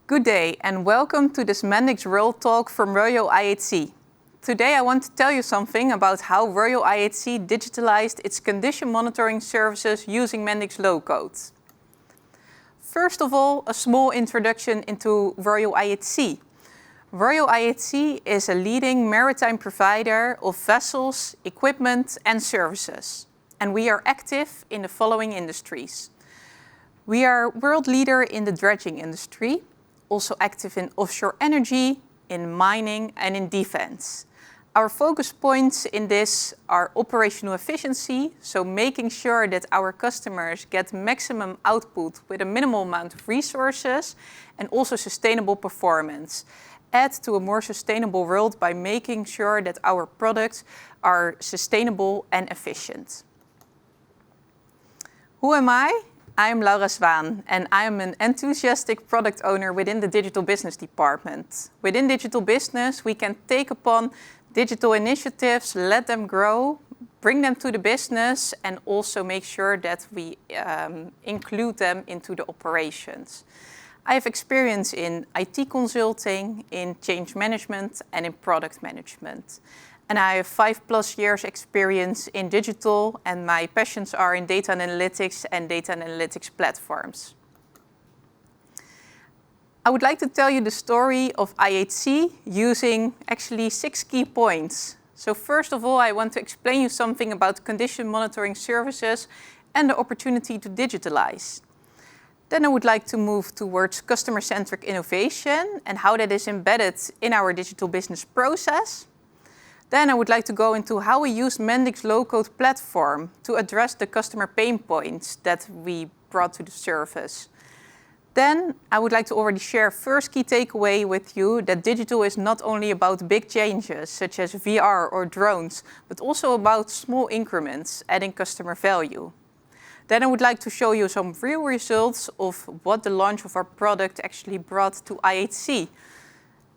Good day and welcome to this Mendix World Talk from Royal IHC. Today I want to tell you something about how Royal IHC digitalized its condition monitoring services using Mendix low-code. First of all, a small introduction into Royal IHC. Royal IHC is a leading maritime provider of vessels, equipment and services. And we are active in the following industries. We are world leader in the dredging industry, also active in offshore energy, in mining and in defense. Our focus points in this are operational efficiency, so making sure that our customers get maximum output with a minimal amount of resources, and also sustainable performance. Add to a more sustainable world by making sure that our products are sustainable and efficient. Who am I? I am Laura Zwaan and I am an enthusiastic product owner within the digital business department. Within digital business, we can take upon digital initiatives, let them grow, bring them to the business, and also make sure that we include them into the operations. I have experience in IT consulting, in change management, and in product management. And I have 5+ years experience in digital, and my passions are in data analytics and data analytics platforms. I would like to tell you the story of IHC using actually 6 key points. So first of all, I want to explain you something about condition monitoring services and the opportunity to digitalize. Then I would like to move towards customer-centric innovation and how that is embedded in our digital business process. Then I would like to go into how we use Mendix low-code platform to address the customer pain points that we brought to the service. Then I would like to already share first key takeaway with you that digital is not only about big changes such as VR or drones, but also about small increments adding customer value. Then I would like to show you some real results of what the launch of our product actually brought to IHC.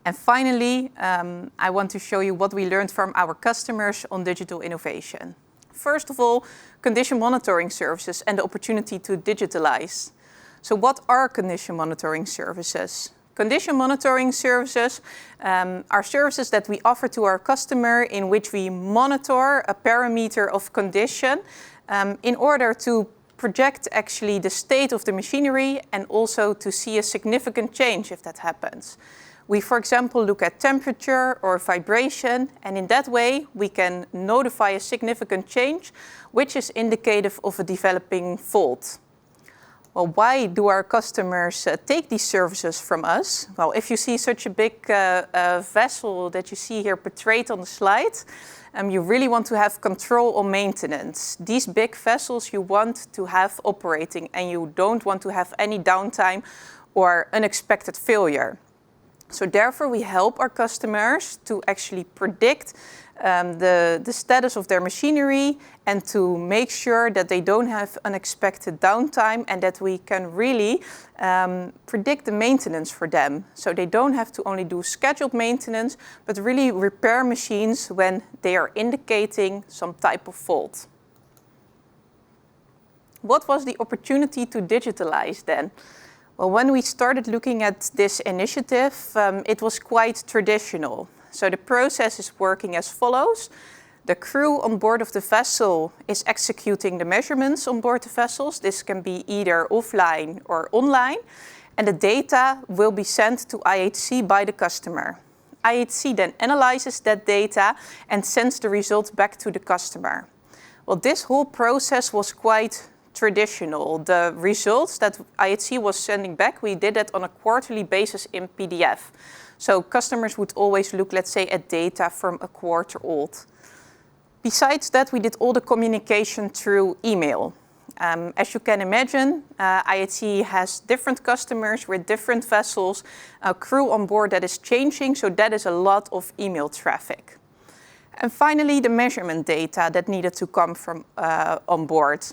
And finally, I want to show you what we learned from our customers on digital innovation. First of all, condition monitoring services and the opportunity to digitalize. So what are condition monitoring services? Condition monitoring services are services that we offer to our customer in which we monitor a parameter of condition in order to project actually the state of the machinery and also to see a significant change if that happens. We, for example, look at temperature or vibration, and in that way we can notify a significant change which is indicative of a developing fault. Well, why do our customers take these services from us? Well, if you see such a big vessel that you see here portrayed on the slide, you really want to have control on maintenance. These big vessels you want to have operating and you don't want to have any downtime or unexpected failure. So therefore we help our customers to actually predict the status of their machinery and to make sure that they don't have unexpected downtime and that we can really predict the maintenance for them. So they don't have to only do scheduled maintenance, but really repair machines when they are indicating some type of fault. What was the opportunity to digitalize then? Well, when we started looking at this initiative, it was quite traditional. So the process is working as follows. The crew on board of the vessel is executing the measurements on board the vessels. This can be either offline or online. And the data will be sent to IHC by the customer. IHC then analyzes that data and sends the results back to the customer. Well, this whole process was quite traditional. The results that IHC was sending back, we did that on a quarterly basis in PDF. So customers would always look, let's say, at data from a quarter old. Besides that, we did all the communication through email. As you can imagine, IHC has different customers with different vessels, a crew on board that is changing, so that is a lot of email traffic. And finally, the measurement data that needed to come from on board.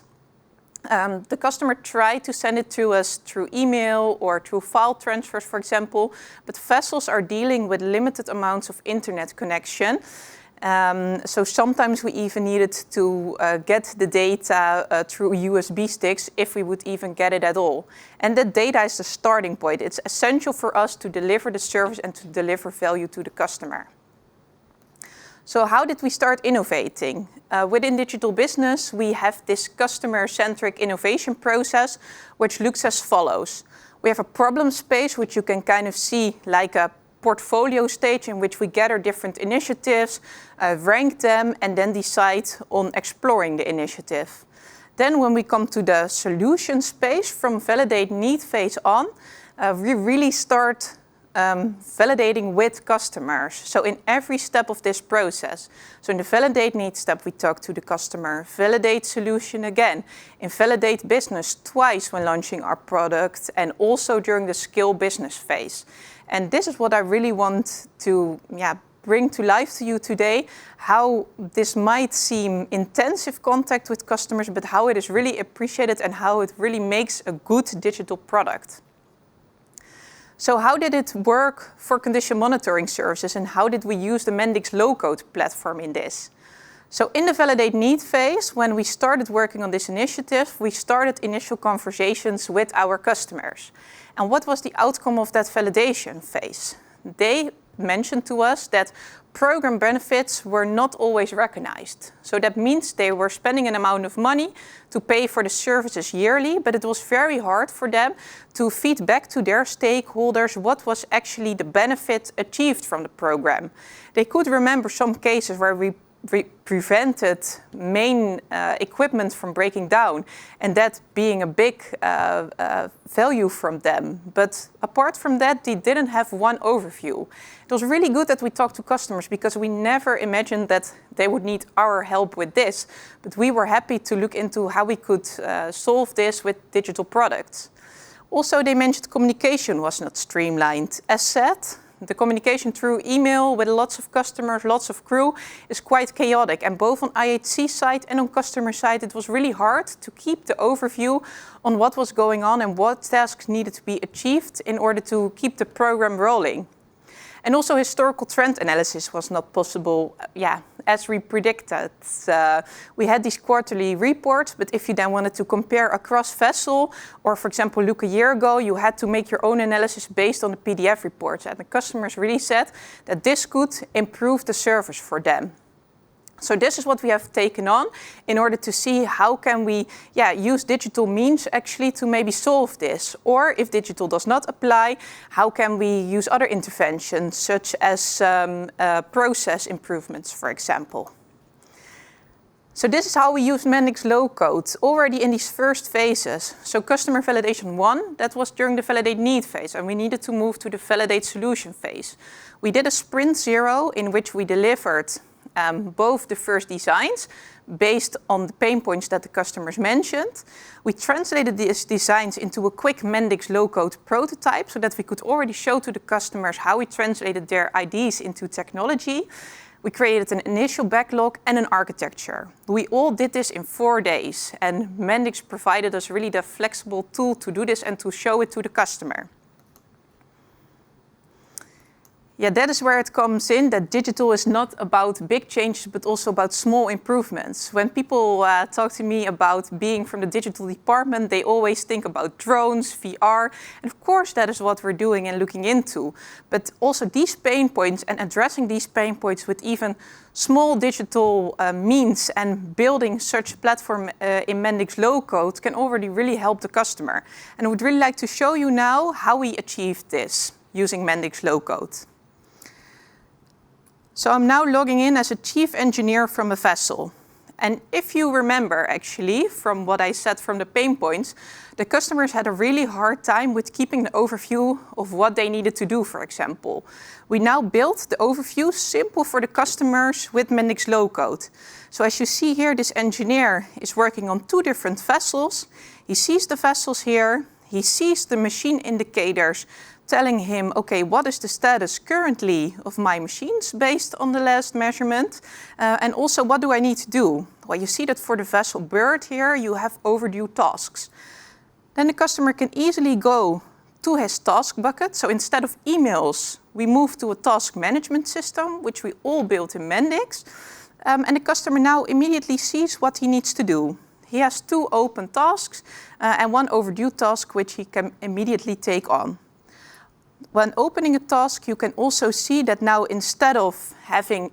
The customer tried to send it to us through email or through file transfers, for example, but vessels are dealing with limited amounts of internet connection. So sometimes we even needed to get the data through USB sticks if we would even get it at all. And that data is the starting point. It's essential for us to deliver the service and to deliver value to the customer. So how did we start innovating? Within digital business, we have this customer-centric innovation process, which looks as follows. We have a problem space, which you can kind of see like a portfolio stage in which we gather different initiatives, rank them, and then decide on exploring the initiative. Then when we come to the solution space, from validate need phase on, we really start validating with customers. So in every step of this process. So in the validate need step, we talk to the customer. Validate solution again. In validate business, twice when launching our product, and also during the scale business phase. And this is what I really want to bring to life to you today, how this might seem intensive contact with customers, but how it is really appreciated and how it really makes a good digital product. So how did it work for condition monitoring services, and how did we use the Mendix low-code platform in this? So in the validate need phase, when we started working on this initiative, we started initial conversations with our customers. And what was the outcome of that validation phase? They mentioned to us that program benefits were not always recognized. So that means they were spending an amount of money to pay for the services yearly, but it was very hard for them to feed back to their stakeholders what was actually the benefit achieved from the program. They could remember some cases where we prevented main equipment from breaking down, and that being a big value from them. But apart from that, they didn't have one overview. It was really good that we talked to customers, because we never imagined that they would need our help with this. But we were happy to look into how we could solve this with digital products. Also, they mentioned communication was not streamlined. As said, the communication through email with lots of customers, lots of crew, is quite chaotic. And both on IHC side and on customer side, it was really hard to keep the overview on what was going on and what tasks needed to be achieved in order to keep the program rolling. And also historical trend analysis was not possible, as we predicted. We had these quarterly reports, but if you then wanted to compare across vessel, or for example, look a year ago, you had to make your own analysis based on the PDF reports. And the customers really said that this could improve the service for them. So this is what we have taken on in order to see how can we use digital means actually to maybe solve this. Or if digital does not apply, how can we use other interventions such as process improvements, for example. So this is how we use Mendix low-code already in these first phases. So customer validation 1, that was during the validate need phase, and we needed to move to the validate solution phase. We did a sprint 0 in which we delivered both the first designs based on the pain points that the customers mentioned. We translated these designs into a quick Mendix low-code prototype so that we could already show to the customers how we translated their ideas into technology. We created an initial backlog and an architecture. We all did this in 4 days, and Mendix provided us really the flexible tool to do this and to show it to the customer. That is where it comes in, that digital is not about big changes, but also about small improvements. When people talk to me about being from the digital department, they always think about drones, VR, and of course that is what we're doing and looking into. But also these pain points and addressing these pain points with even small digital means and building such a platform in Mendix low-code can already really help the customer. And I would really like to show you now how we achieved this using Mendix low-code. So I'm now logging in as a chief engineer from a vessel. And if you remember, actually, from what I said from the pain points, the customers had a really hard time with keeping the overview of what they needed to do, for example. We now built the overview simple for the customers with Mendix low-code. So as you see here, this engineer is working on 2 different vessels. He sees the vessels here. He sees the machine indicators telling him, okay, what is the status currently of my machines based on the last measurement? And also, what do I need to do? Well, you see that for the vessel bird here, you have overdue tasks. Then the customer can easily go to his task bucket. So instead of emails we move to a task management system, which we all built in Mendix. And the customer now immediately sees what he needs to do. He has 2 open tasks and 1 overdue task, which he can immediately take on. When opening a task, you can also see that now instead of having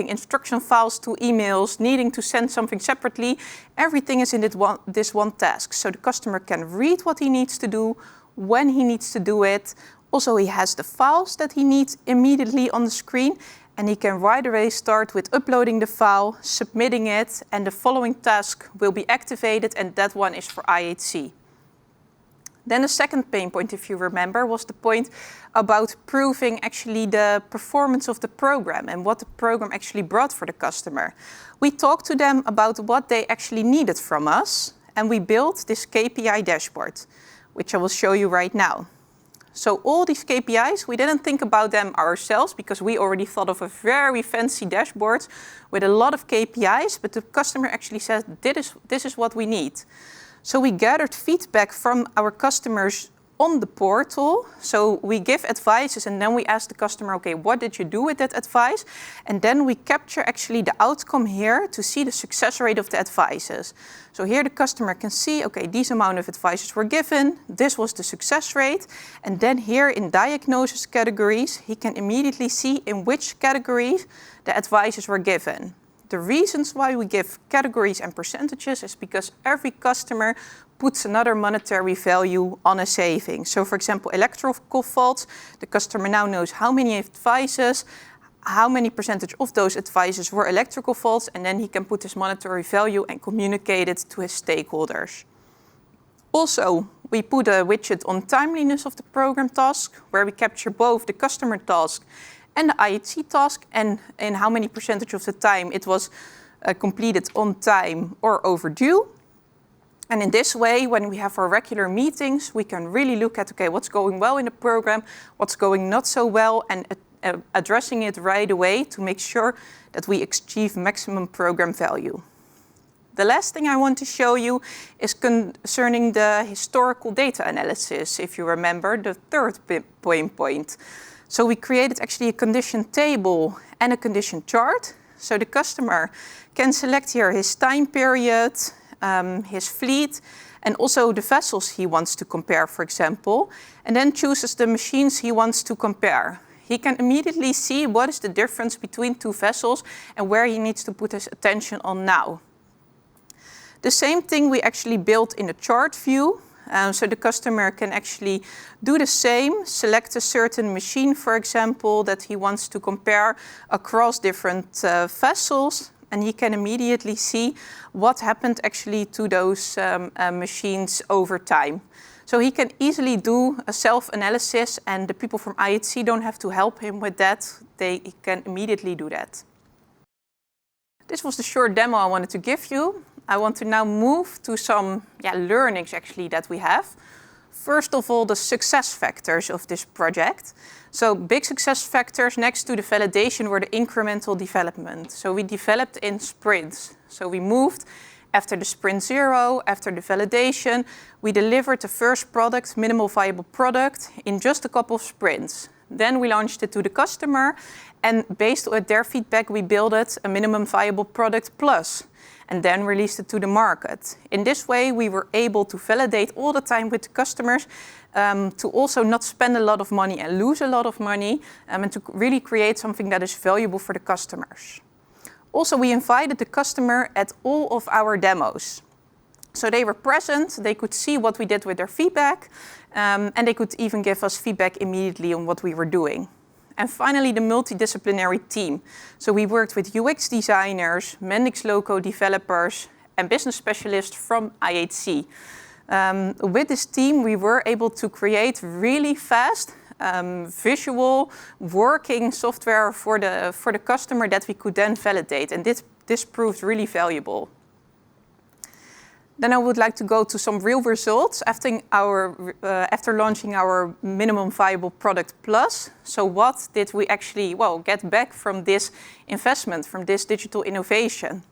instruction files to emails, needing to send something separately, everything is in this one task. So the customer can read what he needs to do, when he needs to do it. Also, he has the files that he needs immediately on the screen, and he can right away start with uploading the file, submitting it, and the following task will be activated, and that one is for IHC. Then the second pain point, if you remember, was the point about proving actually the performance of the program and what the program actually brought for the customer. We talked to them about what they actually needed from us, and we built this KPI dashboard, which I will show you right now. So all these KPIs, we didn't think about them ourselves because we already thought of a very fancy dashboard with a lot of KPIs, but the customer actually said, this is what we need. So we gathered feedback from our customers on the portal. So we give advices and then we ask the customer, okay, what did you do with that advice? And then we capture actually the outcome here to see the success rate of the advices. So here the customer can see, okay, these amount of advices were given, this was the success rate. And then here in diagnosis categories, he can immediately see in which categories the advices were given. The reasons why we give categories and percentages is because every customer puts another monetary value on a saving. So for example, electrical faults, the customer now knows how many advices, how many percentage of those advices were electrical faults, and then he can put this monetary value and communicate it to his stakeholders. Also, we put a widget on timeliness of the program task, where we capture both the customer task and the IHC task, and in how many percentage of the time it was completed on time or overdue. And in this way, when we have our regular meetings, we can really look at, okay, what's going well in the program, what's going not so well, and addressing it right away to make sure that we achieve maximum program value. The last thing I want to show you is concerning the historical data analysis, if you remember, the third point. So we created actually a condition table and a condition chart. So the customer can select here his time period, his fleet, and also the vessels he wants to compare, for example, and then chooses the machines he wants to compare. He can immediately see what is the difference between 2 vessels and where he needs to put his attention on now. The same thing we actually built in the chart view. So the customer can actually do the same, select a certain machine, for example, that he wants to compare across different vessels, and he can immediately see what happened actually to those machines over time. So he can easily do a self-analysis, and the people from IHC don't have to help him with that. They can immediately do that. This was the short demo I wanted to give you. I want to now move to some learnings actually that we have. First of all, the success factors of this project. So big success factors next to the validation were the incremental development. So we developed in sprints. So we moved after the sprint 0, after the validation, we delivered the first product, minimal viable product, in just a couple of sprints. Then we launched it to the customer, and based on their feedback, we built a minimum viable product plus, and then released it to the market. In this way, we were able to validate all the time with the customers, to also not spend a lot of money and lose a lot of money, and to really create something that is valuable for the customers. Also, we invited the customer at all of our demos. So they were present, they could see what we did with their feedback, and they could even give us feedback immediately on what we were doing. And finally, the multidisciplinary team. So we worked with UX designers, Mendix logo developers, and business specialists from IHC. With this team, we were able to create really fast, visual, working software for the customer that we could then validate. And this proved really valuable. Then I would like to go to some real results after launching our minimum viable product plus. So what did we actually get back from this investment, from this digital innovation?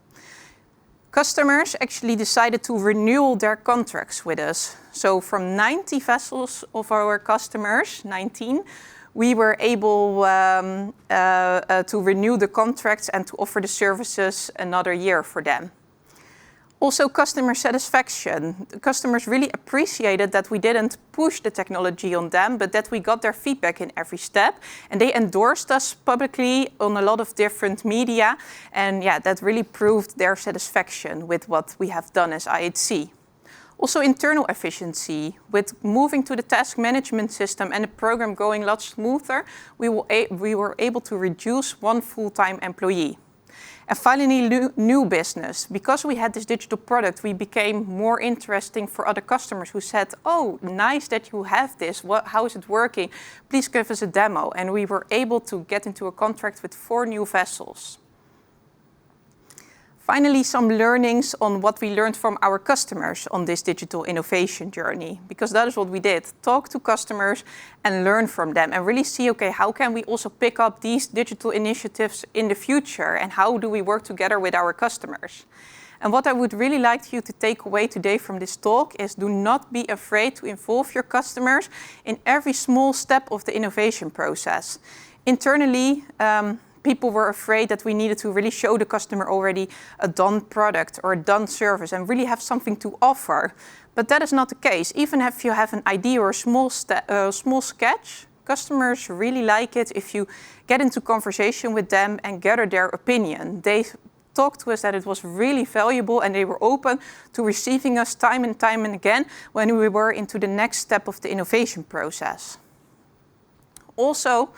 Customers actually decided to renew their contracts with us. So from 90 vessels of our customers, 19, we were able to renew the contracts and to offer the services another year for them. Also, customer satisfaction. The customers really appreciated that we didn't push the technology on them, but that we got their feedback in every step. And they endorsed us publicly on a lot of different media. And yeah, that really proved their satisfaction with what we have done as IHC. Also, internal efficiency. With moving to the task management system and the program going a lot smoother, we were able to reduce one full-time employee. And finally, new business. Because we had this digital product, we became more interesting for other customers who said, oh, nice that you have this. How is it working? Please give us a demo. And we were able to get into a contract with 4 new vessels. Finally, some learnings on what we learned from our customers on this digital innovation journey, because that is what we did. Talk to customers and learn from them and really see, okay, how can we also pick up these digital initiatives in the future and how do we work together with our customers? And what I would really like you to take away today from this talk is do not be afraid to involve your customers in every small step of the innovation process. Internally, people were afraid that we needed to really show the customer already a done product or a done service and really have something to offer. But that is not the case. Even if you have an idea or a small sketch, customers really like it if you get into conversation with them and gather their opinion. They talked to us that it was really valuable and they were open to receiving us time and again when we were into the next step of the innovation process. Also,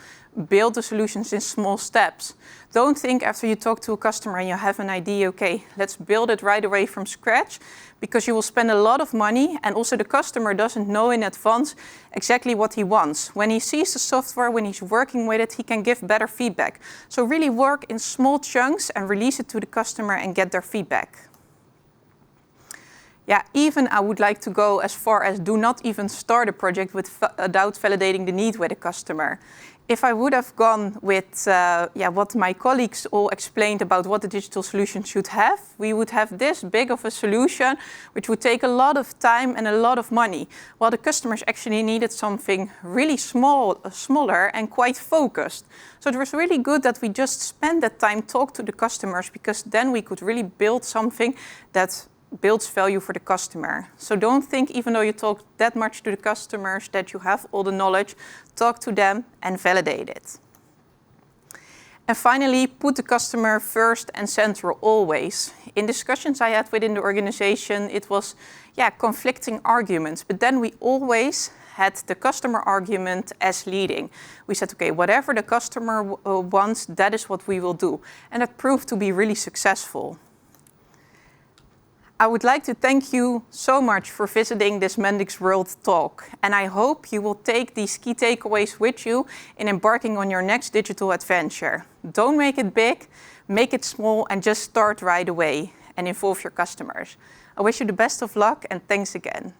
build the solutions in small steps. Don't think after you talk to a customer and you have an idea, okay, let's build it right away from scratch, because you will spend a lot of money and also the customer doesn't know in advance exactly what he wants. When he sees the software, when he's working with it, he can give better feedback. So really work in small chunks and release it to the customer and get their feedback. Yeah, even I would like to go as far as do not even start a project without validating the need with a customer. If I would have gone with what my colleagues all explained about what the digital solution should have, we would have this big of a solution, which would take a lot of time and a lot of money, while the customers actually needed something really smaller and quite focused. So it was really good that we just spent that time talk to the customers, because then we could really build something that builds value for the customer. So don't think, even though you talk that much to the customers, that you have all the knowledge. Talk to them and validate it. And finally, put the customer first and central always. In discussions I had within the organization, it was conflicting arguments, but then we always had the customer argument as leading. We said, okay, whatever the customer wants, that is what we will do. And that proved to be really successful. I would like to thank you so much for visiting this Mendix World Talk, and I hope you will take these key takeaways with you in embarking on your next digital adventure. Don't make it big, make it small, and just start right away and involve your customers. I wish you the best of luck, and thanks again.